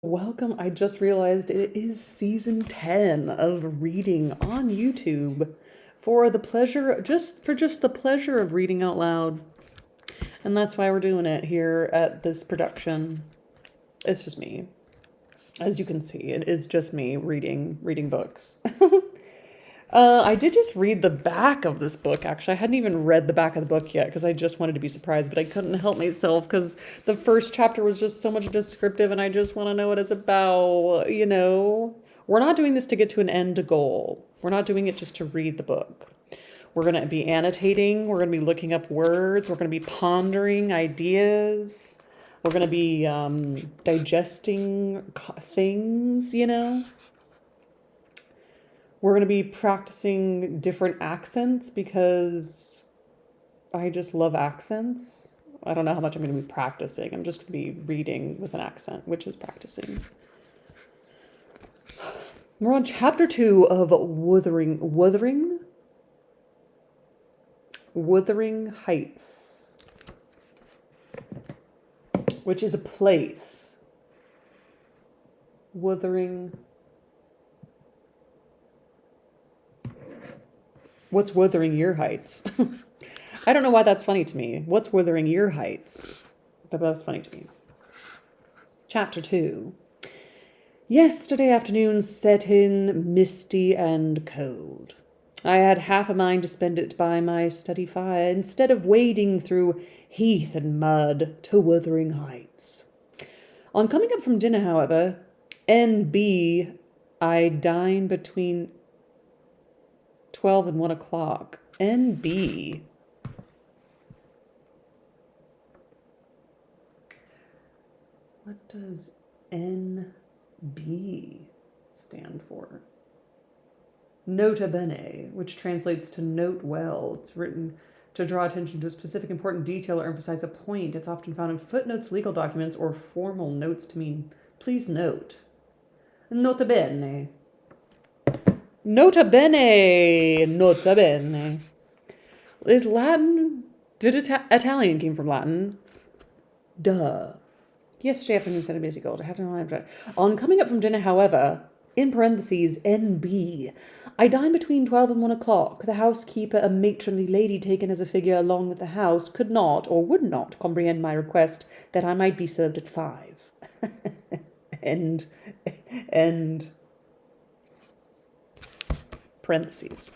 Welcome. I just realized it is season 10 of reading on YouTube for the pleasure, just the pleasure of reading out loud. And that's why we're doing it here at this production. It's just me. As you can see, it is just me reading books. I did just read the back of this book, actually. I hadn't even read the back of the book yet because I just wanted to be surprised, but I couldn't help myself because the first chapter was just so much descriptive and I just want to know what it's about, you know? We're not doing this to get to an end goal. We're not doing it just to read the book. We're going to be annotating. We're going to be looking up words. We're going to be pondering ideas. We're going to be digesting things, you know? We're going to be practicing different accents because I just love accents. I don't know how much I'm going to be practicing. I'm just going to be reading with an accent, which is practicing. We're on chapter 2 of Wuthering Heights, which is a place. Wuthering. What's Wuthering Your Heights? I don't know why that's funny to me. What's Wuthering Your Heights? But that's funny to me. Chapter 2. Yesterday afternoon set in misty and cold. I had half a mind to spend it by my study fire instead of wading through heath and mud to Wuthering Heights. On coming up from dinner, however, N.B., I dine between 12 and 1 o'clock. NB. What does NB stand for? Nota bene, which translates to note well. It's written to draw attention to a specific important detail or emphasize a point. It's often found in footnotes, legal documents, or formal notes to mean, please note. Nota bene. Nota bene, nota bene. Is Latin? Did Italian came from Latin? Duh. Yesterday afternoon, said a busy gold. I have to know. On coming up from dinner, however, in parentheses, NB, I dine between 12 and 1 o'clock. The housekeeper, a matronly lady taken as a figure along with the house, could not or would not comprehend my request that I might be served at 5. End. Parentheses.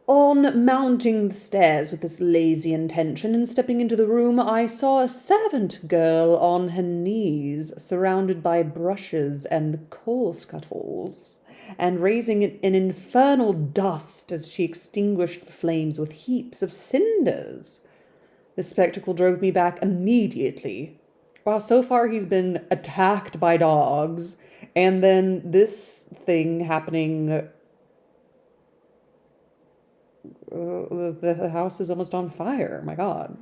On mounting the stairs with this lazy intention and stepping into the room, I saw a servant girl on her knees, surrounded by brushes and coal scuttles, and raising an infernal dust as she extinguished the flames with heaps of cinders. The spectacle drove me back immediately. While so far he's been attacked by dogs, and then this thing happening. The house is almost on fire. My God.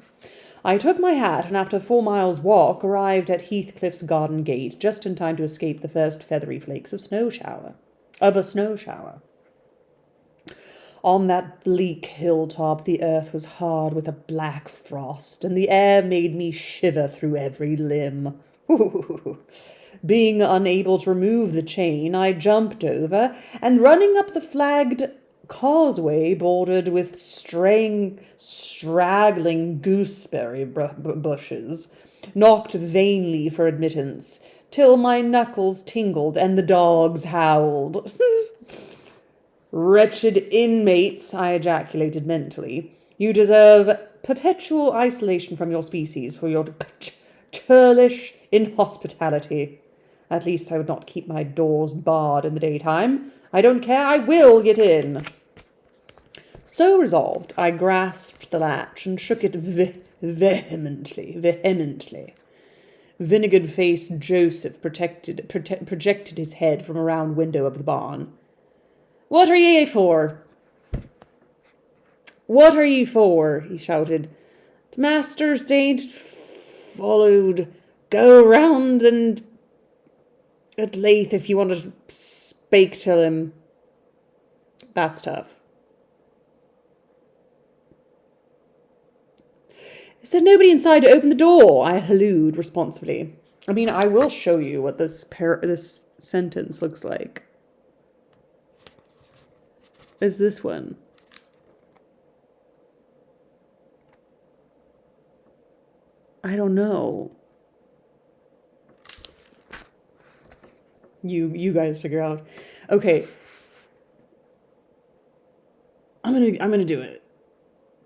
I took my hat and after 4 miles' walk arrived at Heathcliff's garden gate just in time to escape the first feathery flakes of a snow shower. On that bleak hilltop the earth was hard with a black frost, and the air made me shiver through every limb. Being unable to remove the chain, I jumped over, and running up the flagged causeway bordered with straggling gooseberry bushes, knocked vainly for admittance, till my knuckles tingled and the dogs howled. Wretched inmates, I ejaculated mentally, you deserve perpetual isolation from your species for your churlish inhospitality. At least I would not keep my doors barred in the daytime. I don't care, I will get in. So resolved, I grasped the latch and shook it vehemently. Vinegared-faced Joseph projected his head from a round window of the barn. What are ye for? What are ye for? He shouted. Masters dain't followed. Go round and at lathe if you want to spake till him. That's tough. Is there nobody inside to open the door? I hallooed responsively. I mean, I will show you what this sentence looks like. Is this one. I don't know. You guys figure out. Okay. I'm gonna do it.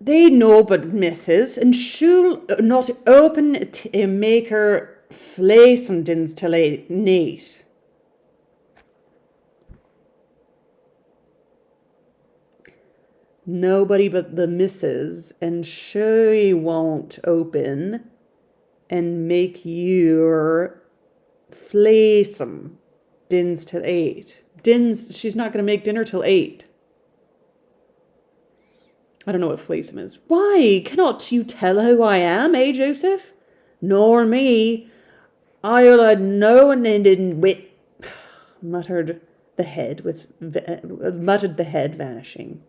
They know but misses, and she'll not open to make her fleisendins till night. Nobody but the missus, and she won't open and make your fleisem dins till 8. Dins, she's not going to make dinner till 8. I don't know what fleisem is. Why, cannot you tell who I am, eh, Joseph? Nor me. I'll know and didn't wit, muttered the head vanishing.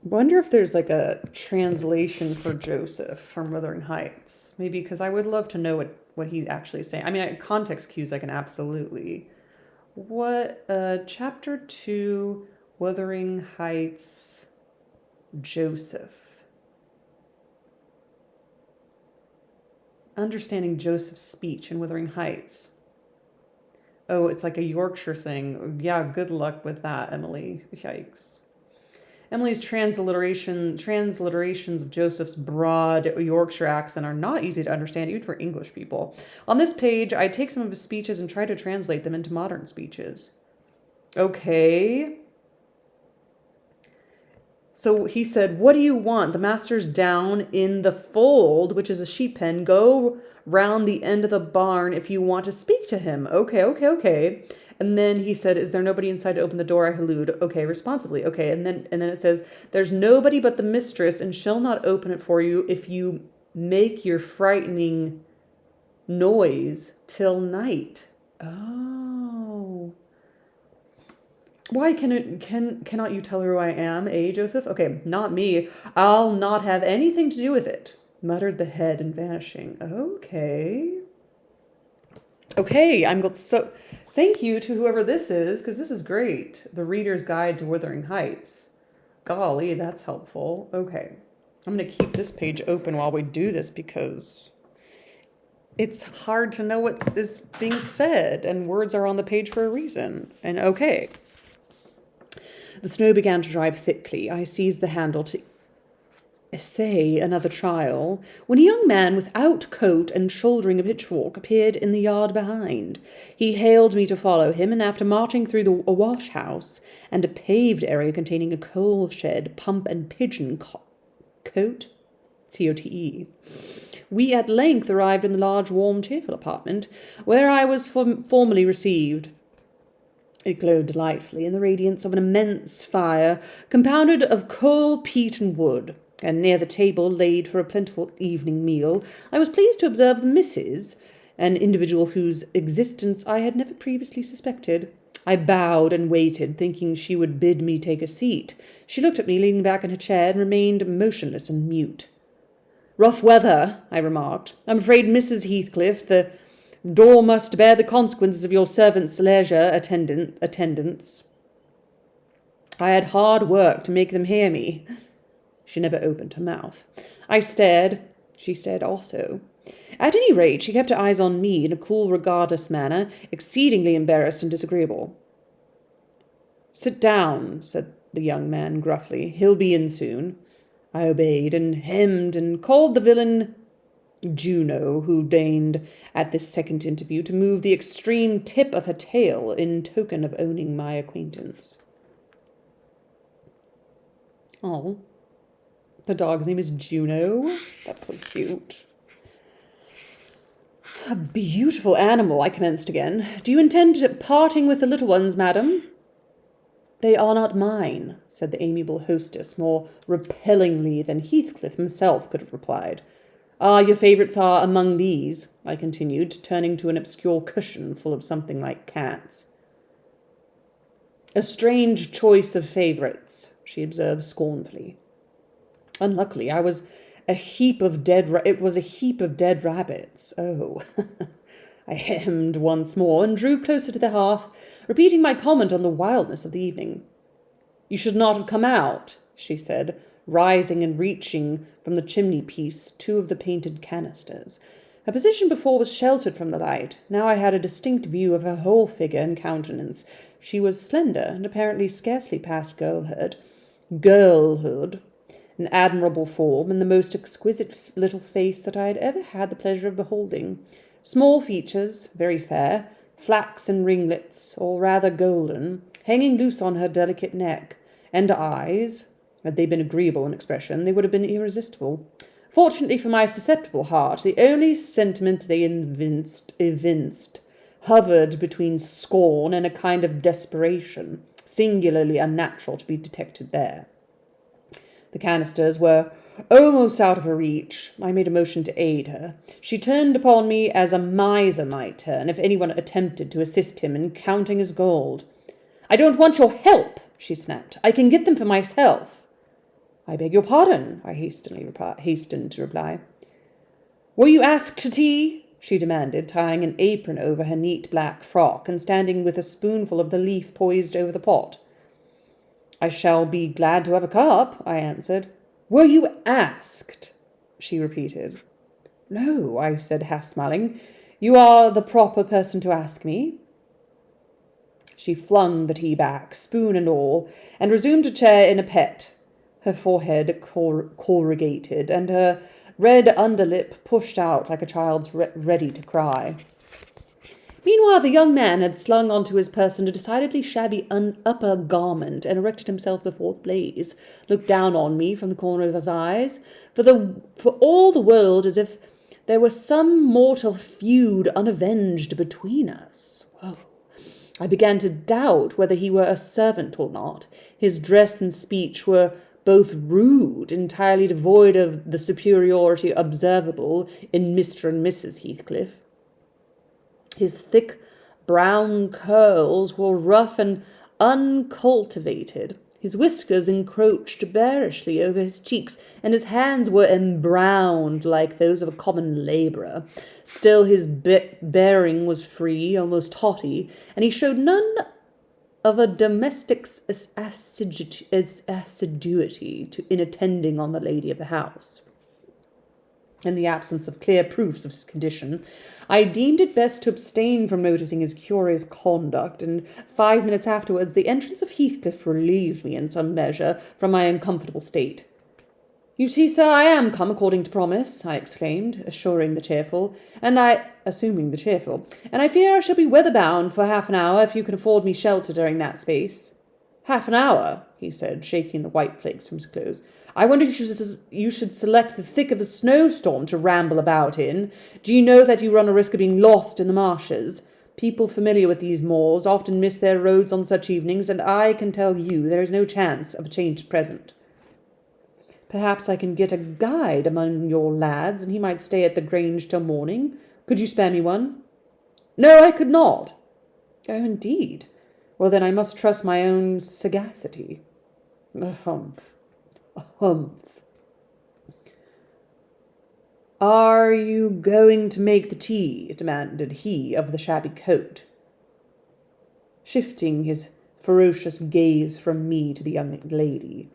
Wonder if there's like a translation for Joseph from Wuthering Heights. Maybe, because I would love to know what he's actually saying. I mean, context cues I can absolutely. What, chapter 2, Wuthering Heights, Joseph. Understanding Joseph's speech in Wuthering Heights. Oh, it's like a Yorkshire thing. Yeah, good luck with that, Emily. Yikes. Emily's transliterations of Joseph's broad Yorkshire accent are not easy to understand, even for English people. On this page, I take some of his speeches and try to translate them into modern speeches. Okay. So he said, what do you want? The master's down in the fold, which is a sheep pen. Go round the end of the barn if you want to speak to him. Okay. And then he said, is there nobody inside to open the door? I hallooed. Okay, responsibly. Okay. And then it says, there's nobody but the mistress, and she'll not open it for you if you make your frightening noise till night. Oh. Why cannot you tell her who I am, eh, Joseph? Okay, not me. I'll not have anything to do with it, muttered the head and vanishing. Okay, so thank you to whoever this is, because this is great. The Reader's Guide to Wuthering Heights. Golly, that's helpful. Okay, I'm going to keep this page open while we do this, because it's hard to know what is being said, and words are on the page for a reason. And okay. The snow began to drive thickly. I seized the handle to essay another trial, when a young man without coat and shouldering a pitchfork appeared in the yard behind. He hailed me to follow him, and after marching through a wash-house and a paved area containing a coal shed, pump, and pigeon cote, C-O-T-E, we at length arrived in the large, warm, cheerful apartment, where I was formally received. It glowed delightfully in the radiance of an immense fire, compounded of coal, peat, and wood, and near the table, laid for a plentiful evening meal, I was pleased to observe the missus, an individual whose existence I had never previously suspected. I bowed and waited, thinking she would bid me take a seat. She looked at me, leaning back in her chair, and remained motionless and mute. "Rough weather," I remarked. "I'm afraid, Mrs. Heathcliff, the door must bear the consequences of your servant's leisure attendance. I had hard work to make them hear me." She never opened her mouth. I stared. She stared also. At any rate, she kept her eyes on me in a cool, regardless manner, exceedingly embarrassed and disagreeable. "Sit down," said the young man gruffly. "He'll be in soon." I obeyed, and hemmed, and called the villain Juno, who deigned, at this second interview, to move the extreme tip of her tail in token of owning my acquaintance. Oh, the dog's name is Juno? That's so cute. "A beautiful animal," I commenced again. "Do you intend parting with the little ones, madam?" "They are not mine," said the amiable hostess, more repellingly than Heathcliff himself could have replied. "Ah, your favourites are among these," I continued, turning to an obscure cushion full of something like cats. "A strange choice of favourites," she observed scornfully. Unluckily, I was It was a heap of dead rabbits. Oh. I hemmed once more and drew closer to the hearth, repeating my comment on the wildness of the evening. You should not have come out, she said, rising and reaching from the chimney-piece 2 of the painted canisters. Her position before was sheltered from the light. Now I had a distinct view of her whole figure and countenance. She was slender and apparently scarcely past girlhood, an admirable form, and the most exquisite little face that I had ever had the pleasure of beholding. Small features, very fair, flaxen ringlets, or rather golden, hanging loose on her delicate neck, and eyes. Had they been agreeable in expression, they would have been irresistible. Fortunately for my susceptible heart, the only sentiment they evinced hovered between scorn and a kind of desperation, singularly unnatural to be detected there. The canisters were almost out of her reach. I made a motion to aid her. She turned upon me as a miser might turn if anyone attempted to assist him in counting his gold. I don't want your help, she snapped. I can get them for myself. I beg your pardon, I hastened to reply. Were you asked to tea? She demanded, tying an apron over her neat black frock and standing with a spoonful of the leaf poised over the pot. I shall be glad to have a cup, I answered. Were you asked? She repeated. No, I said, half smiling. You are the proper person to ask me. She flung the tea back, spoon and all, and resumed a chair in a pet, her forehead corrugated, and her red underlip pushed out like a child's ready to cry. Meanwhile, the young man had slung onto his person a decidedly shabby upper garment and erected himself before the blaze, looked down on me from the corner of his eyes, for all the world as if there was some mortal feud unavenged between us. Whoa. I began to doubt whether he were a servant or not. His dress and speech were both rude, entirely devoid of the superiority observable in Mr. and Mrs. Heathcliff. His thick brown curls were rough and uncultivated. His whiskers encroached bearishly over his cheeks, and his hands were embrowned like those of a common labourer. Still his bearing was free, almost haughty, and he showed none of a domestic's assiduity in attending on the lady of the house. In the absence of clear proofs of his condition, I deemed it best to abstain from noticing his curious conduct, and 5 minutes afterwards the entrance of Heathcliff relieved me in some measure from my uncomfortable state. You see, sir, I am come according to promise, I exclaimed, assuming the cheerful, and I fear I shall be weather-bound for half an hour if you can afford me shelter during that space. Half an hour, he said, shaking the white flakes from his clothes. I wonder you should select the thick of a snowstorm to ramble about in. Do you know that you run a risk of being lost in the marshes? People familiar with these moors often miss their roads on such evenings, and I can tell you there is no chance of a change at present. Perhaps I can get a guide among your lads, and he might stay at the Grange till morning. Could you spare me one? No, I could not. Oh, indeed. Well, then I must trust my own sagacity. Humph. Are you going to make the tea? Demanded he of the shabby coat, shifting his ferocious gaze from me to the young lady.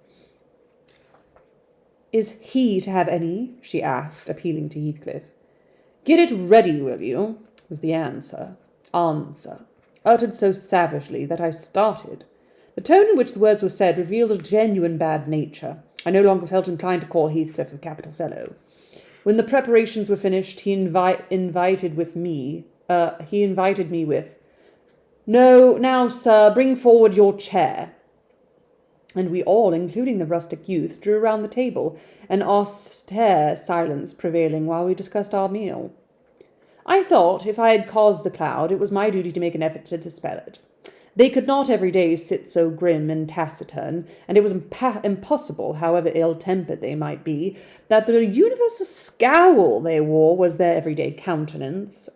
Is he to have any? She asked, appealing to Heathcliff. Get it ready, will you? Was the answer, uttered so savagely that I started. The tone in which the words were said revealed a genuine bad nature. I no longer felt inclined to call Heathcliff a capital fellow. When the preparations were finished, he invited me with, No, now, sir, bring forward your chair. And we all, including the rustic youth, drew round the table, an austere silence prevailing while we discussed our meal. I thought, if I had caused the cloud, it was my duty to make an effort to dispel it. They could not every day sit so grim and taciturn, and it was impossible, however ill-tempered they might be, that the universal scowl they wore was their everyday countenance.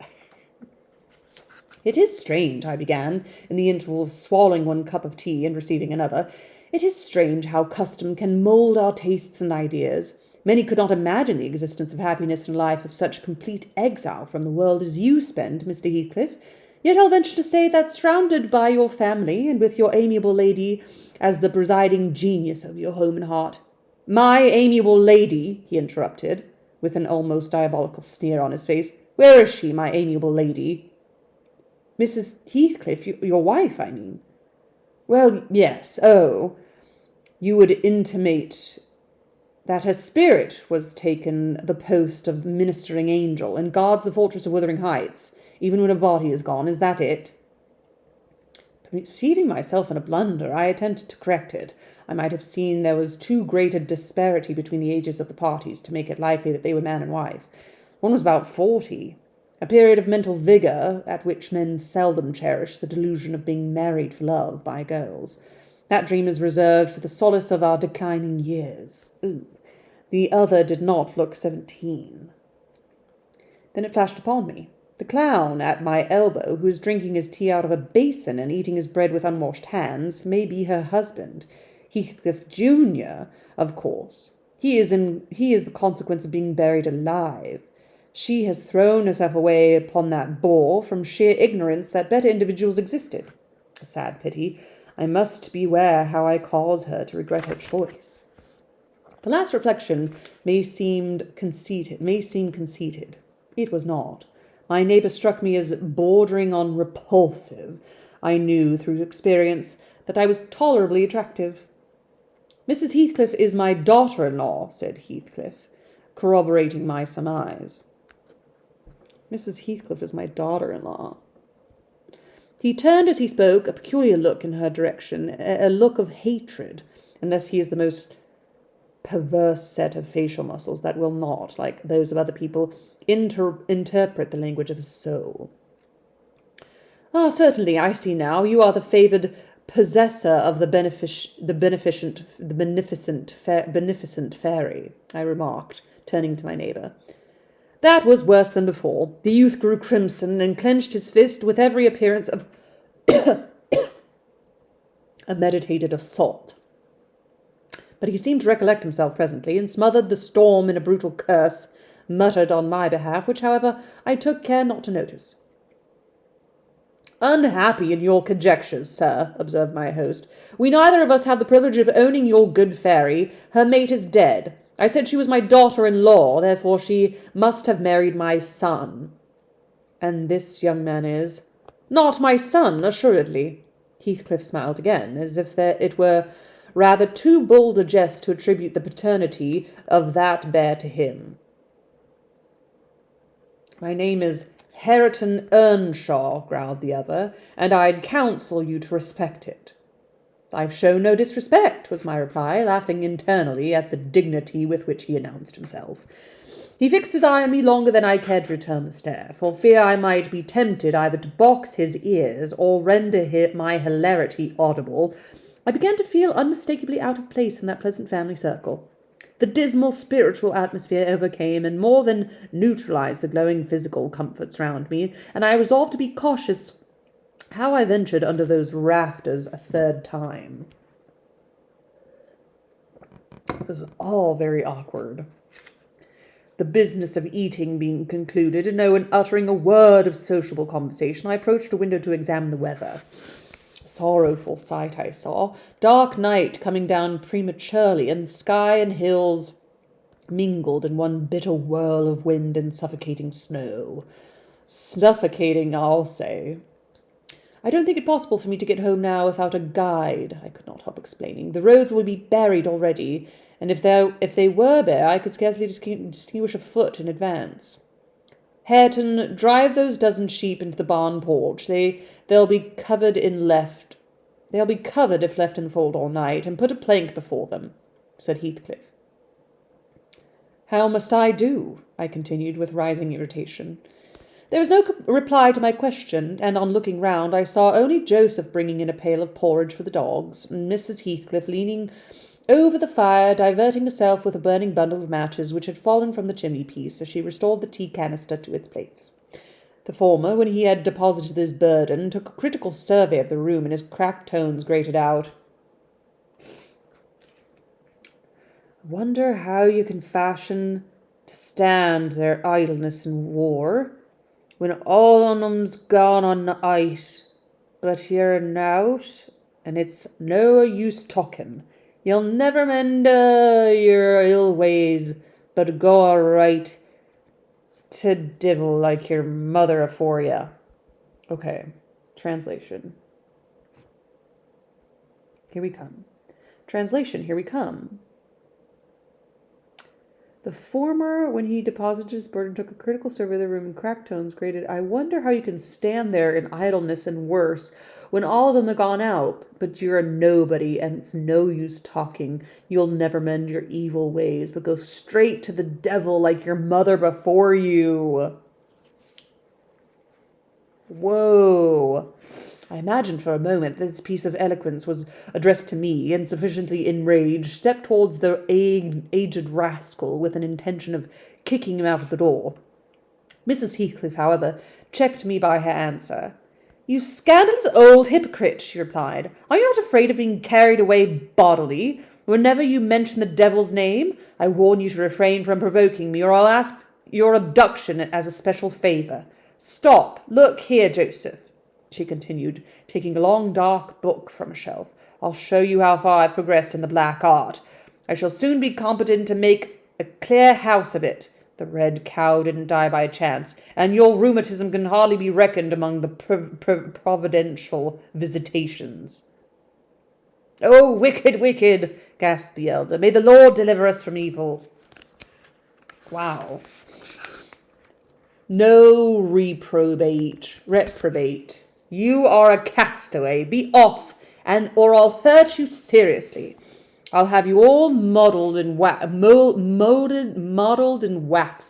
It is strange, I began, in the interval of swallowing one cup of tea and receiving another, it is strange how custom can mould our tastes and ideas. Many could not imagine the existence of happiness in a life of such complete exile from the world as you spend, Mr. Heathcliff. Yet I'll venture to say that, surrounded by your family, and with your amiable lady as the presiding genius of your home and heart—" "My amiable lady," he interrupted, with an almost diabolical sneer on his face. "Where is she, my amiable lady?" "Mrs. Heathcliff, your wife, I mean." "Well, yes. Oh, you would intimate that her spirit was taken the post of ministering angel, and guards the fortress of Wuthering Heights, even when her body is gone. Is that it?" Perceiving myself in a blunder, I attempted to correct it. I might have seen there was too great a disparity between the ages of the parties to make it likely that they were man and wife. One was about 40, a period of mental vigour at which men seldom cherish the delusion of being married for love by girls. That dream is reserved for the solace of our declining years. Ooh. The other did not look 17. Then it flashed upon me. The clown at my elbow, who is drinking his tea out of a basin and eating his bread with unwashed hands, may be her husband. Heathcliff Junior, of course. He is the consequence of being buried alive. She has thrown herself away upon that bore from sheer ignorance that better individuals existed. A sad pity. I must beware how I cause her to regret her choice. The last reflection may seem conceited. It was not. My neighbour struck me as bordering on repulsive. I knew through experience that I was tolerably attractive. "Mrs. Heathcliff is my daughter-in-law," said Heathcliff, corroborating my surmise. "Mrs. Heathcliff is my daughter-in-law." He turned as he spoke, a peculiar look in her direction, a look of hatred, unless he is the most perverse set of facial muscles that will not, like those of other people, interpret the language of his soul. "Ah, certainly, I see now. You are the favoured possessor of the beneficent fairy," I remarked, turning to my neighbour. That was worse than before. The youth grew crimson and clenched his fist with every appearance of a meditated assault. But he seemed to recollect himself presently, and smothered the storm in a brutal curse, muttered on my behalf, which, however, I took care not to notice. "Unhappy in your conjectures, sir," observed my host. "We neither of us have the privilege of owning your good fairy. Her mate is dead. I said she was my daughter-in-law, therefore she must have married my son." "And this young man is—" "Not my son, assuredly." Heathcliff smiled again, as if it were rather too bold a jest to attribute the paternity of that bear to him. "My name is Hareton Earnshaw," growled the other, "and I'd counsel you to respect it." "I've shown no disrespect," was my reply, laughing internally at the dignity with which he announced himself. He fixed his eye on me longer than I cared to return the stare, for fear I might be tempted either to box his ears or render my hilarity audible. I began to feel unmistakably out of place in that pleasant family circle. The dismal spiritual atmosphere overcame and more than neutralized the glowing physical comforts round me, and I resolved to be cautious how I ventured under those rafters a third time. This is all very awkward. The business of eating being concluded, and no one uttering a word of sociable conversation, I approached a window to examine the weather. Sorrowful sight I saw. Dark night coming down prematurely, and sky and hills mingled in one bitter whirl of wind and suffocating snow. Suffocating, I'll say. "I don't think it possible for me to get home now without a guide," I could not help explaining. "The roads will be buried already, and if they were bare, I could scarcely distinguish a foot in advance." "Hareton, drive those dozen sheep into the barn porch. They'll be covered if left in the fold all night, and put a plank before them," said Heathcliff. "How must I do?" I continued with rising irritation. There was no reply to my question, and on looking round I saw only Joseph bringing in a pail of porridge for the dogs, and Mrs. Heathcliff leaning over the fire, diverting herself with a burning bundle of matches which had fallen from the chimney-piece as she restored the tea canister to its place. The former, when he had deposited his burden, took a critical survey of the room, and his cracked tones grated out, Wonder how you can fashion to stand their idleness in war, when all on 'em's gone on the ice, but you're nowt, and it's no use talking. You'll never mend your ill ways, but go all right to divil like your mother afore ya. Okay, translation. Here we come. Translation, here we come. The former, when he deposited his burden, took a critical survey of the room and cracked tones grated, I wonder how you can stand there in idleness and worse, when all of them have gone out, but you're a nobody, and it's no use talking. You'll never mend your evil ways, but go straight to the devil like your mother before you. Whoa. I imagined for a moment that this piece of eloquence was addressed to me, and sufficiently enraged, stepped towards the aged rascal with an intention of kicking him out of the door. Mrs. Heathcliff, however, checked me by her answer. You scandalous old hypocrite, she replied. Are you not afraid of being carried away bodily whenever you mention the devil's name? I warn you to refrain from provoking me, or I'll ask your abduction as a special favour. Stop. Look here, Joseph, she continued, taking a long dark book from a shelf. I'll show you how far I've progressed in the black art. I shall soon be competent to make a clear house of it. The red cow didn't die by chance, and your rheumatism can hardly be reckoned among the providential visitations. Oh, wicked, wicked, gasped the elder. May the Lord deliver us from evil. Wow. No reprobate. You are a castaway. Be off, or I'll hurt you seriously. I'll have you all modelled in wax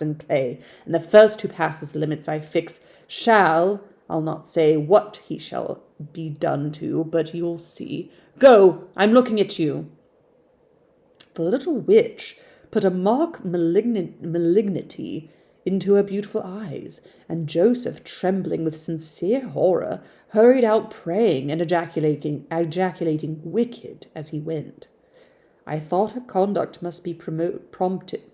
and clay, and the first who passes the limits I fix I'll not say what he shall be done to, but you'll see. Go, I'm looking at you. The little witch put a mock malignity into her beautiful eyes, and Joseph, trembling with sincere horror, hurried out praying and ejaculating wicked as he went. I thought her conduct must be prompted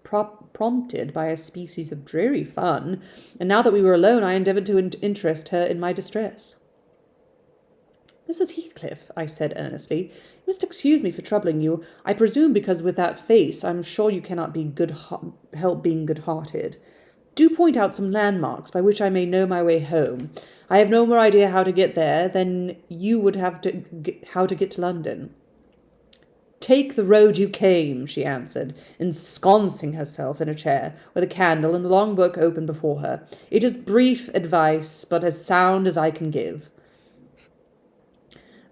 by a species of dreary fun, and now that we were alone, I endeavoured to interest her in my distress. Mrs. Heathcliff, I said earnestly, you must excuse me for troubling you. I presume because with that face, I'm sure you cannot be help being good-hearted. Do point out some landmarks by which I may know my way home. I have no more idea how to get there than you would have how to get to London. Take the road you came, she answered, ensconcing herself in a chair, with a candle and the long book open before her. It is brief advice, but as sound as I can give.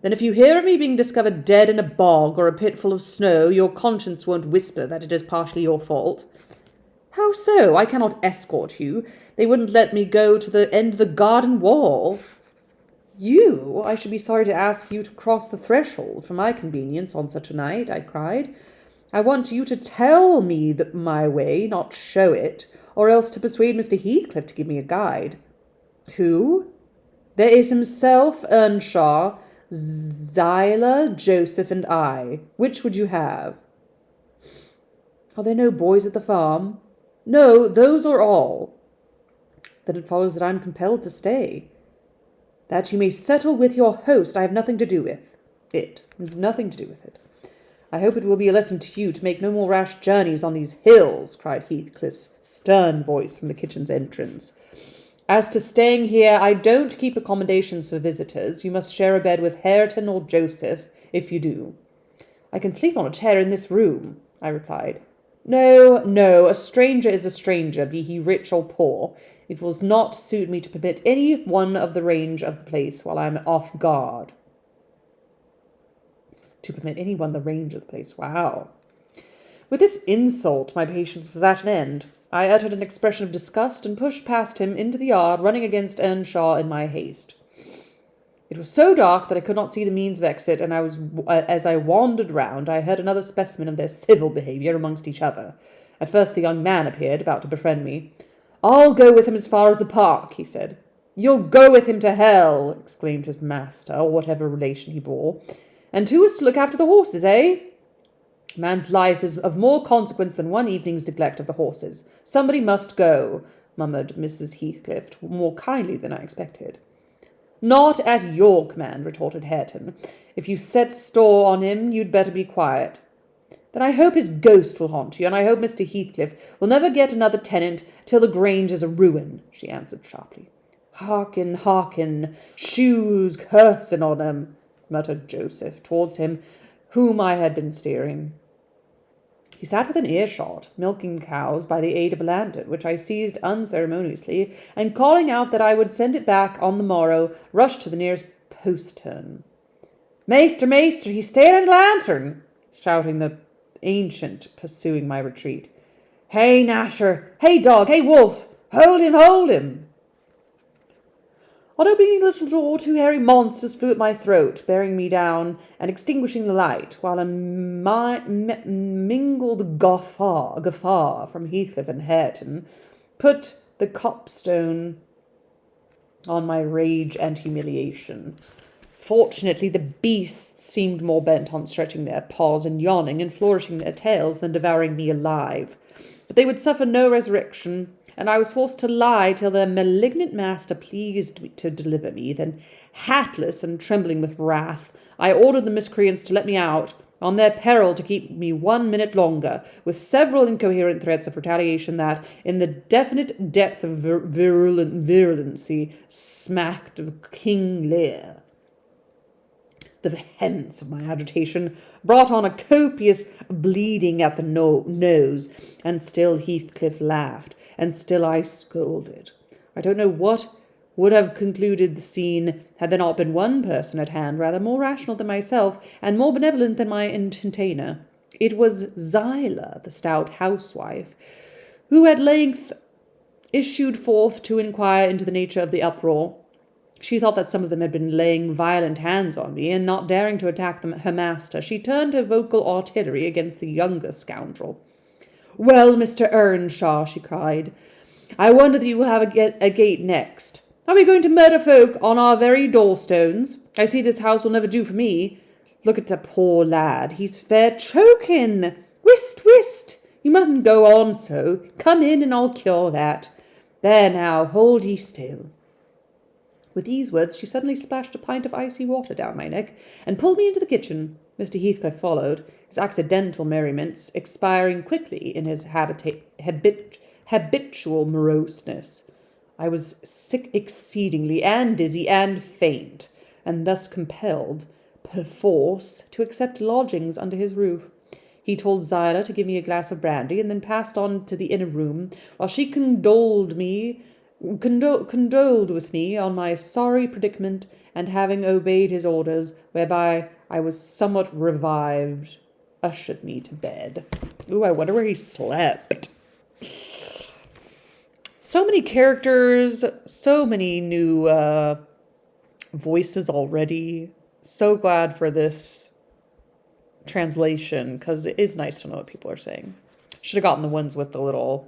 Then if you hear of me being discovered dead in a bog or a pit full of snow, your conscience won't whisper that it is partially your fault. How so? I cannot escort you. They wouldn't let me go to the end of the garden wall. You? I should be sorry to ask you to cross the threshold for my convenience on such a night, I cried. I want you to tell me my way, not show it, or else to persuade Mr. Heathcliff to give me a guide. Who? There is himself, Earnshaw, Zillah, Joseph, and I. Which would you have? Are there no boys at the farm? No, those are all. Then it follows that I am compelled to stay. That you may settle with your host, I have nothing to do with it. Nothing to do with it. I hope it will be a lesson to you to make no more rash journeys on these hills, cried Heathcliff's stern voice from the kitchen's entrance. As to staying here, I don't keep accommodations for visitors. You must share a bed with Hareton or Joseph, if you do. I can sleep on a chair in this room, I replied. No, a stranger is a stranger, be he rich or poor. It will not suit me to permit any one of the range of the place while I am off guard. To permit anyone the range of the place. Wow. With this insult, my patience was at an end. I uttered an expression of disgust and pushed past him into the yard, running against Earnshaw in my haste. It was so dark that I could not see the means of exit, and as I wandered round, I heard another specimen of their civil behaviour amongst each other. At first the young man appeared, about to befriend me. I'll go with him as far as the park, he said. You'll go with him to hell, exclaimed his master, or whatever relation he bore. And who is to look after the horses, eh? A man's life is of more consequence than one evening's neglect of the horses. Somebody must go, murmured Mrs. Heathcliff, more kindly than I expected. Not at your command, retorted Hareton. If you set store on him, you'd better be quiet. Then I hope his ghost will haunt you, and I hope Mr. Heathcliff will never get another tenant till the Grange is a ruin, she answered sharply. Hearken, hearken, shoes cursin' on 'em, muttered Joseph towards him, whom I had been steering. He sat within earshot, milking cows by the aid of a lantern, which I seized unceremoniously, and calling out that I would send it back on the morrow, rushed to the nearest postern. Maester, maester, he's staying in the lantern, shouting the ancient, pursuing my retreat. Hey, Nasher! Hey, dog! Hey, wolf! Hold him, hold him! On opening the little door, two hairy monsters flew at my throat, bearing me down and extinguishing the light, while a mingled guffaw from Heathcliff and Hareton put the copstone on my rage and humiliation. Fortunately, the beasts seemed more bent on stretching their paws and yawning and flourishing their tails than devouring me alive. But they would suffer no resurrection, and I was forced to lie till their malignant master pleased to deliver me. Then, hatless and trembling with wrath, I ordered the miscreants to let me out, on their peril to keep me 1 minute longer, with several incoherent threats of retaliation that, in the definite depth of virulency, smacked of King Lear. The vehemence of my agitation brought on a copious bleeding at the nose, and still Heathcliff laughed, and still I scolded. I don't know what would have concluded the scene had there not been one person at hand, rather more rational than myself, and more benevolent than my entertainer. It was Zyla, the stout housewife, who at length issued forth to inquire into the nature of the uproar. She thought that some of them had been laying violent hands on me, and not daring to attack her master, she turned her vocal artillery against the younger scoundrel. Well, Mr. Earnshaw, she cried, I wonder that you will have a gate next. Are we going to murder folk on our very doorstones? I see this house will never do for me. Look at the poor lad, he's fair choking. Whist, whist, you mustn't go on so. Come in, and I'll cure that. There now, hold ye still. With these words, she suddenly splashed a pint of icy water down my neck, and pulled me into the kitchen. Mr. Heathcliff followed, his accidental merriments expiring quickly in his habitual moroseness. I was sick exceedingly, and dizzy, and faint, and thus compelled, perforce, to accept lodgings under his roof. He told Zyla to give me a glass of brandy, and then passed on to the inner room, while she condoled with me on my sorry predicament, and having obeyed his orders, whereby I was somewhat revived, ushered me to bed. Ooh, I wonder where he slept. So many characters, so many new voices already. So glad for this translation, because it is nice to know what people are saying. Should have gotten the ones with the little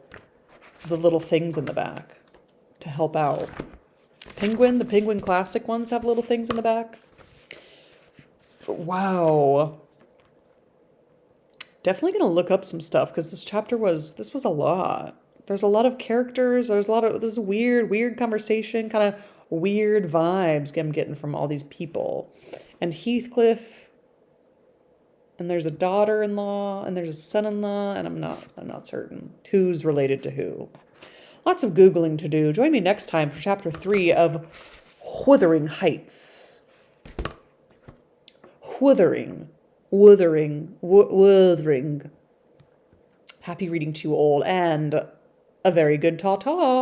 things in the back to help out. The Penguin Classic ones have little things in the back. Wow. Definitely going to look up some stuff, because this was a lot. There's a lot of characters. There's a lot of this weird conversation, kind of weird vibes I'm getting from all these people. And Heathcliff, and there's a daughter-in-law, and there's a son-in-law, and I'm not certain who's related to who. Lots of Googling to do. Join me next time for Chapter 3 of Wuthering Heights. Wuthering. Happy reading to you all, and a very good ta-ta.